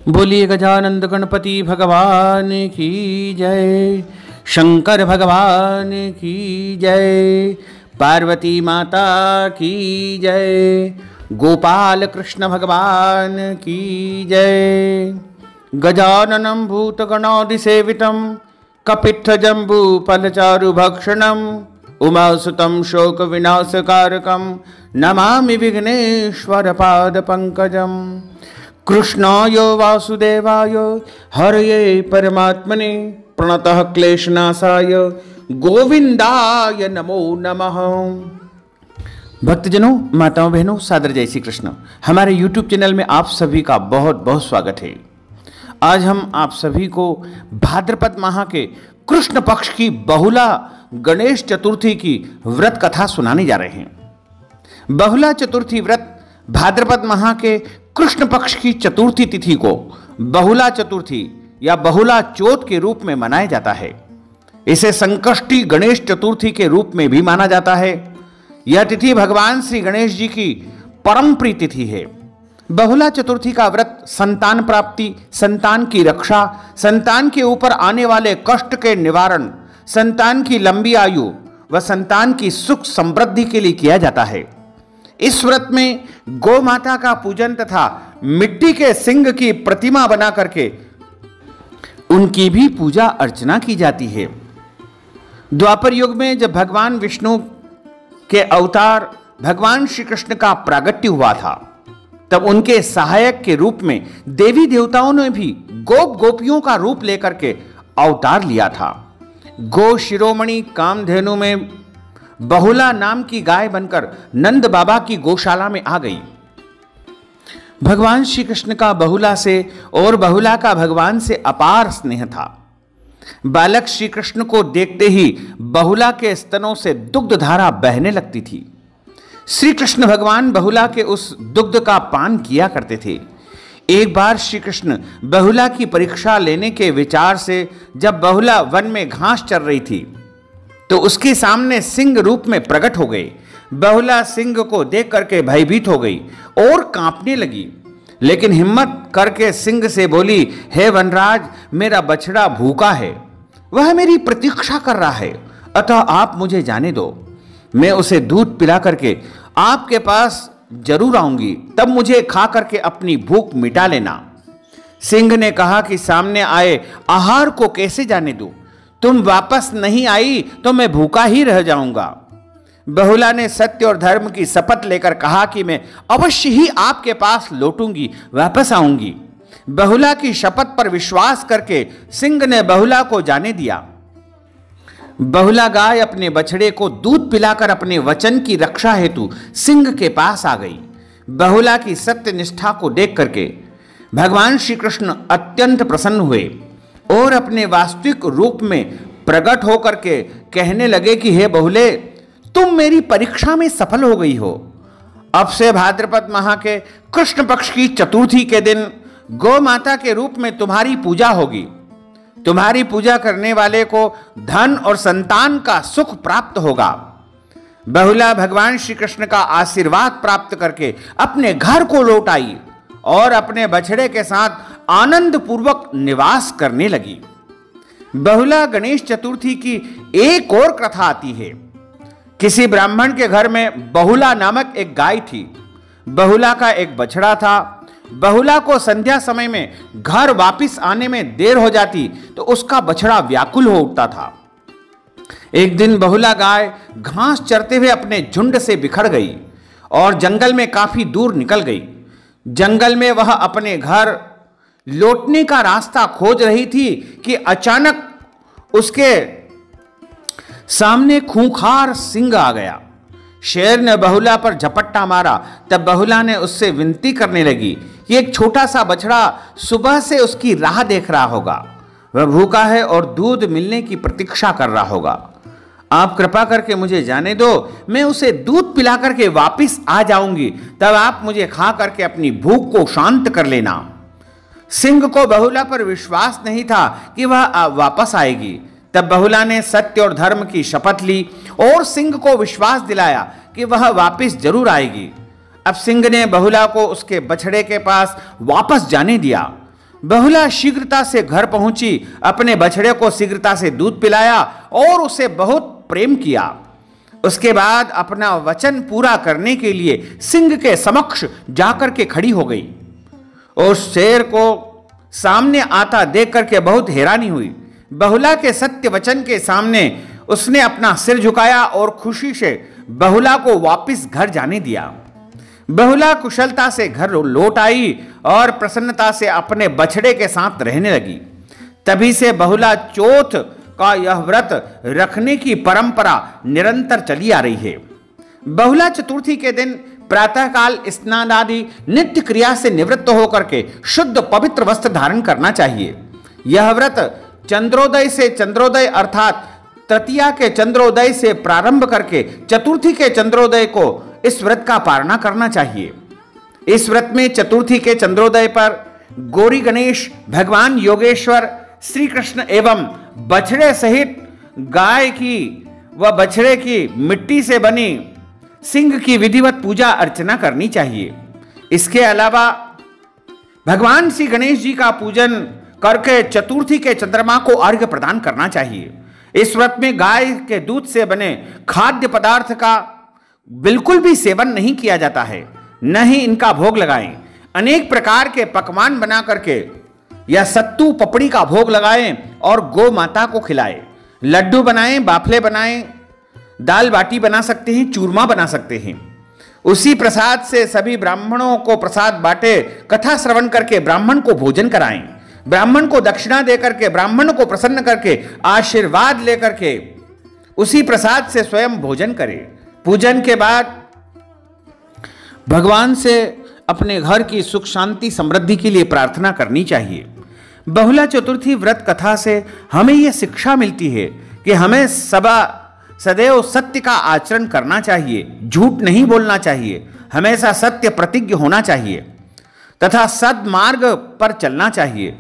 बोलिए गजानंद गणपति भगवान की जय। शंकर भगवान की जय। पार्वती माता की जय। गोपाल कृष्ण भगवान की जय। गजाननं भूतगणादिसेवितं कपित्थजम्बूफलचारुभक्षणं उमासुतं शोकविनाशकारकं नमामि विघ्नेश्वरपादपङ्कजं। कृष्णाय वासुदेवाय हरये परमात्मने प्रणतः क्लेशनाशाय गोविंदाय नमो नमः। भक्तजनों, माताओं, बहनों, सादर जय श्री कृष्ण। हमारे YouTube चैनल में आप सभी का बहुत बहुत स्वागत है। आज हम आप सभी को भाद्रपद माह के कृष्ण पक्ष की बहुला गणेश चतुर्थी की व्रत कथा सुनाने जा रहे हैं। बहुला चतुर्थी व्रत भाद्रपद माह के कृष्ण पक्ष की चतुर्थी तिथि को बहुला चतुर्थी या बहुला चौथ के रूप में मनाया जाता है। इसे संकष्टी गणेश चतुर्थी के रूप में भी माना जाता है। यह तिथि भगवान श्री गणेश जी की परम प्रिय तिथि है। बहुला चतुर्थी का व्रत संतान प्राप्ति, संतान की रक्षा, संतान के ऊपर आने वाले कष्ट के निवारण, संतान की लंबी आयु व संतान की सुख समृद्धि के लिए किया जाता है। इस व्रत में गौ माता का पूजन तथा मिट्टी के सिंह की प्रतिमा बना करके उनकी भी पूजा अर्चना की जाती है। द्वापर युग में जब भगवान विष्णु के अवतार भगवान श्री कृष्ण का प्रागट्य हुआ था, तब उनके सहायक के रूप में देवी देवताओं ने भी गोप गोपियों का रूप लेकर के अवतार लिया था। गो शिरोमणि कामधेनु में बहुला नाम की गाय बनकर नंद बाबा की गौशाला में आ गई। भगवान श्री कृष्ण का बहुला से और बहुला का भगवान से अपार स्नेह था। बालक श्री कृष्ण को देखते ही बहुला के स्तनों से दुग्ध धारा बहने लगती थी। श्री कृष्ण भगवान बहुला के उस दुग्ध का पान किया करते थे। एक बार श्री कृष्ण बहुला की परीक्षा लेने के विचार से जब बहुला वन में घास चर रही थी तो उसके सामने सिंह रूप में प्रकट हो गए। बहुला सिंह को देख करके भयभीत हो गई और कांपने लगी, लेकिन हिम्मत करके सिंह से बोली, हे वनराज, मेरा बछड़ा भूखा है, वह मेरी प्रतीक्षा कर रहा है, अतः आप मुझे जाने दो। मैं उसे दूध पिला करके आपके पास जरूर आऊंगी, तब मुझे खा करके अपनी भूख मिटा लेना। सिंह ने कहा कि सामने आए आहार को कैसे जाने दूं? तुम वापस नहीं आई तो मैं भूखा ही रह जाऊंगा। बहुला ने सत्य और धर्म की शपथ लेकर कहा कि मैं अवश्य ही आपके पास लौटूंगी, वापस आऊंगी। बहुला की शपथ पर विश्वास करके सिंह ने बहुला को जाने दिया। बहुला गाय अपने बछड़े को दूध पिलाकर अपने वचन की रक्षा हेतु सिंह के पास आ गई। बहुला की सत्य निष्ठा को देख करके भगवान श्री कृष्ण अत्यंत प्रसन्न हुए और अपने वास्तविक रूप में प्रकट होकर के कहने लगे कि हे बहुले, तुम मेरी परीक्षा में सफल हो गई हो। अब से भाद्रपद माह के कृष्ण पक्ष की चतुर्थी के दिन गौ माता के रूप में तुम्हारी पूजा होगी। तुम्हारी पूजा करने वाले को धन और संतान का सुख प्राप्त होगा। बहुला भगवान श्री कृष्ण का आशीर्वाद प्राप्त करके अपने घर को लौट आई और अपने बछड़े के साथ आनंद पूर्वक निवास करने लगी। बहुला गणेश चतुर्थी की एक और कथा आती है। किसी ब्राह्मण के घर में बहुला नामक एक गाय थी। बहुला का एक बछड़ा था। बहुला को संध्या समय में घर वापस आने में देर हो जाती तो उसका बछड़ा व्याकुल हो उठता था। एक दिन बहुला गाय घास चरते हुए अपने झुंड से बिखर गई और जंगल में काफी दूर निकल गई। जंगल में वह अपने घर लौटने का रास्ता खोज रही थी कि अचानक उसके सामने खूंखार सिंह आ गया। शेर ने बहुला पर झपट्टा मारा। तब बहुला ने उससे विनती करने लगी कि एक छोटा सा बछड़ा सुबह से उसकी राह देख रहा होगा, वह भूखा है और दूध मिलने की प्रतीक्षा कर रहा होगा। आप कृपा करके मुझे जाने दो, मैं उसे दूध पिला करके वापिस आ जाऊंगी, तब आप मुझे खा करके अपनी भूख को शांत कर लेना। सिंह को बहुला पर विश्वास नहीं था कि वह वापस आएगी। तब बहुला ने सत्य और धर्म की शपथ ली और सिंह को विश्वास दिलाया कि वह वापस जरूर आएगी। अब सिंह ने बहुला को उसके बछड़े के पास वापस जाने दिया। बहुला शीघ्रता से घर पहुंची, अपने बछड़े को शीघ्रता से दूध पिलाया और उसे बहुत प्रेम किया। उसके बाद अपना वचन पूरा करने के लिए सिंह के समक्ष जाकर के खड़ी हो गई। उस शेर को सामने आता देख करके बहुत हैरानी हुई। बहुला के सत्य वचन के सामने उसने अपना सिर झुकाया और खुशी से बहुला को वापस घर जाने दिया। बहुला कुशलता से घर लौट आई और प्रसन्नता से अपने बछड़े के साथ रहने लगी। तभी से बहुला चौथ का यह व्रत रखने की परंपरा निरंतर चली आ रही है। बहुला चतुर्थी के दिन प्रातःकाल स्नान आदि नित्य क्रिया से निवृत्त होकर के शुद्ध पवित्र वस्त्र धारण करना चाहिए। यह व्रत चंद्रोदय से चंद्रोदय अर्थात तृतीया के चंद्रोदय से प्रारंभ करके चतुर्थी के चंद्रोदय को इस व्रत का पालना करना चाहिए। इस व्रत में चतुर्थी के चंद्रोदय पर गौरी गणेश, भगवान योगेश्वर, श्री कृष्ण एवं बछड़े सहित गाय की व बछड़े की मिट्टी से बनी सिंह की विधिवत पूजा अर्चना करनी चाहिए। इसके अलावा भगवान श्री गणेश जी का पूजन करके चतुर्थी के चंद्रमा को अर्घ्य प्रदान करना चाहिए। इस व्रत में गाय के दूध से बने खाद्य पदार्थ का बिल्कुल भी सेवन नहीं किया जाता है, न ही इनका भोग लगाएं। अनेक प्रकार के पकवान बना करके या सत्तू पपड़ी का भोग लगाएं और गौ माता को खिलाएं। लड्डू बनाएं, बाफले बनाएं, दाल बाटी बना सकते हैं, चूरमा बना सकते हैं। उसी प्रसाद से सभी ब्राह्मणों को प्रसाद बांटे, कथा श्रवण करके ब्राह्मण को भोजन कराएं। ब्राह्मण को दक्षिणा देकर के, ब्राह्मण को प्रसन्न करके, आशीर्वाद लेकर के उसी प्रसाद से स्वयं भोजन करें। पूजन के बाद भगवान से अपने घर की सुख शांति समृद्धि के लिए प्रार्थना करनी चाहिए। बहुला चतुर्थी व्रत कथा से हमें यह शिक्षा मिलती है कि हमें सदैव सत्य का आचरण करना चाहिए, झूठ नहीं बोलना चाहिए, हमेशा सत्य प्रतिज्ञ होना चाहिए तथा सद्मार्ग पर चलना चाहिए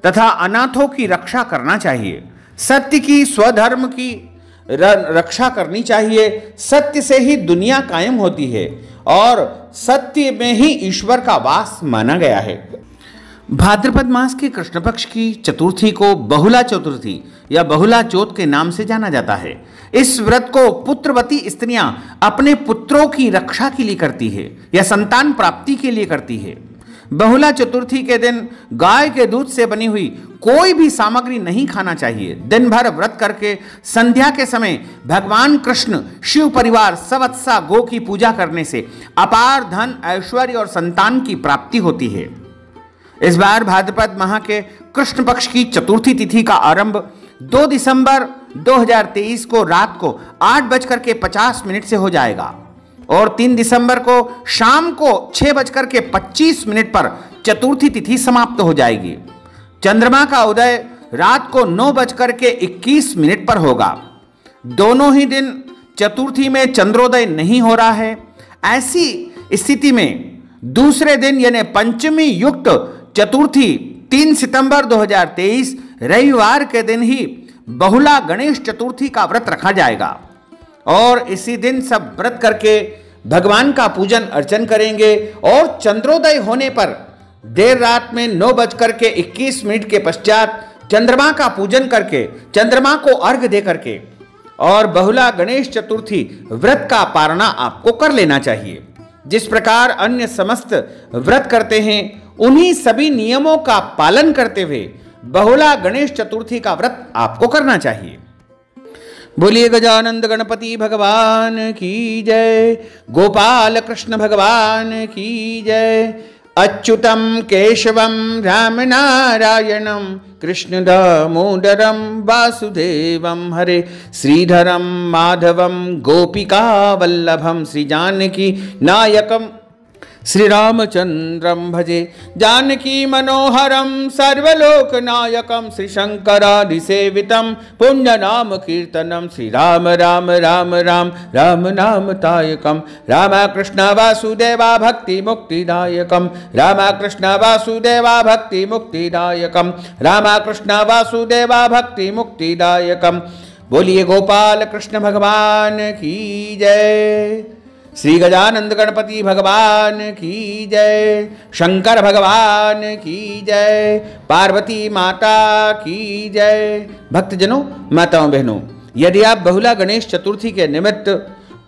तथा अनाथों की रक्षा करना चाहिए। सत्य की, स्वधर्म की रक्षा करनी चाहिए। सत्य से ही दुनिया कायम होती है और सत्य में ही ईश्वर का वास माना गया है। भाद्रपद मास के कृष्ण पक्ष की चतुर्थी को बहुला चतुर्थी या बहुला चौथ के नाम से जाना जाता है। इस व्रत को पुत्रवती स्त्रियां अपने पुत्रों की रक्षा के लिए करती है या संतान प्राप्ति के लिए करती है। बहुला चतुर्थी के दिन गाय के दूध से बनी हुई कोई भी सामग्री नहीं खाना चाहिए। दिन भर व्रत करके संध्या के समय भगवान कृष्ण, शिव परिवार, सवत्सा गो की पूजा करने से अपार धन, ऐश्वर्य और संतान की प्राप्ति होती है। इस बार भाद्रपद माह के कृष्ण पक्ष की चतुर्थी तिथि का आरंभ 2 दिसंबर 2023 को रात को 8:50 से हो जाएगा और 3 दिसंबर को शाम को 6:25 पर चतुर्थी तिथि समाप्त हो जाएगी। चंद्रमा का उदय रात को 9:21 पर होगा। दोनों ही दिन चतुर्थी में चंद्रोदय नहीं हो रहा है। ऐसी स्थिति में दूसरे दिन यानी पंचमी युक्त चतुर्थी 3 सितंबर 2023 रविवार के दिन ही बहुला गणेश चतुर्थी का व्रत रखा जाएगा और इसी दिन सब व्रत करके भगवान का पूजन अर्चन करेंगे और चंद्रोदय होने पर देर रात में 9:21 के पश्चात चंद्रमा का पूजन करके, चंद्रमा को अर्घ्य दे करके और बहुला गणेश चतुर्थी व्रत का पारणा आपको कर लेना चाहिए। जिस प्रकार अन्य समस्त व्रत करते हैं उन्हीं सभी नियमों का पालन करते हुए बहुला गणेश चतुर्थी का व्रत आपको करना चाहिए। बोलिए गजानंद गणपति भगवान की जय, गोपाल कृष्ण भगवान की जय। अच्युतम केशवम राम नारायणम कृष्ण दामोदरम वासुदेवम हरे, श्रीधरम माधवम गोपिका वल्लभम श्री जानकी नायकम श्री रामचंद्रम भजे। जानकी मनोहरम सर्वलोकनायकम श्री शंकरादिसेवितम पुण्य नाम कीर्तनम श्री राम राम राम राम राम नाम तायकम। रामकृष्ण वासुदेवा भक्ति मुक्तिदायकम, रामकृष्ण वासुदेवा भक्ति मुक्तिदायकम, रामकृष्ण वासुदेवा भक्ति मुक्तिदायकम। बोलिए गोपाल कृष्ण भगवान की जय। श्री गजानंद गणपति भगवान की जय, शंकर भगवान की जय, पार्वती माता की जय। भक्तजनों, माताओं बहनों, यदि आप बहुला गणेश चतुर्थी के निमित्त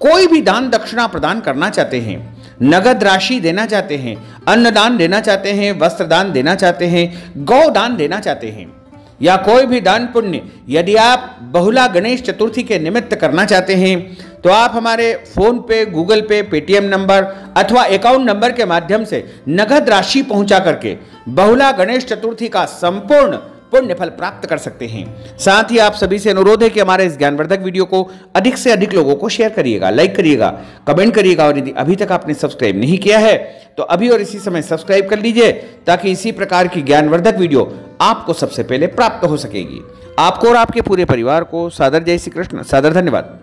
कोई भी दान दक्षिणा प्रदान करना चाहते हैं, नगद राशि देना चाहते हैं, अन्नदान देना चाहते हैं, वस्त्र दान देना चाहते हैं, गौ दान देना चाहते हैं, या कोई भी दान पुण्य यदि आप बहुला गणेश चतुर्थी के निमित्त करना चाहते हैं, तो आप हमारे फोन पे, गूगल पे, पेटीएम नंबर अथवा अकाउंट नंबर के माध्यम से नगद राशि पहुंचा करके बहुला गणेश चतुर्थी का संपूर्ण पुण्य फल प्राप्त कर सकते हैं। साथ ही आप सभी से अनुरोध है कि हमारे इस ज्ञानवर्धक वीडियो को अधिक से अधिक लोगों को शेयर करिएगा, लाइक करिएगा, कमेंट करिएगा, और यदि अभी तक आपने सब्सक्राइब नहीं किया है तो अभी और इसी समय सब्सक्राइब कर लीजिए, ताकि इसी प्रकार की ज्ञानवर्धक वीडियो आपको सबसे पहले प्राप्त हो सकेगी। आपको और आपके पूरे परिवार को सादर जय श्री कृष्ण, सादर धन्यवाद।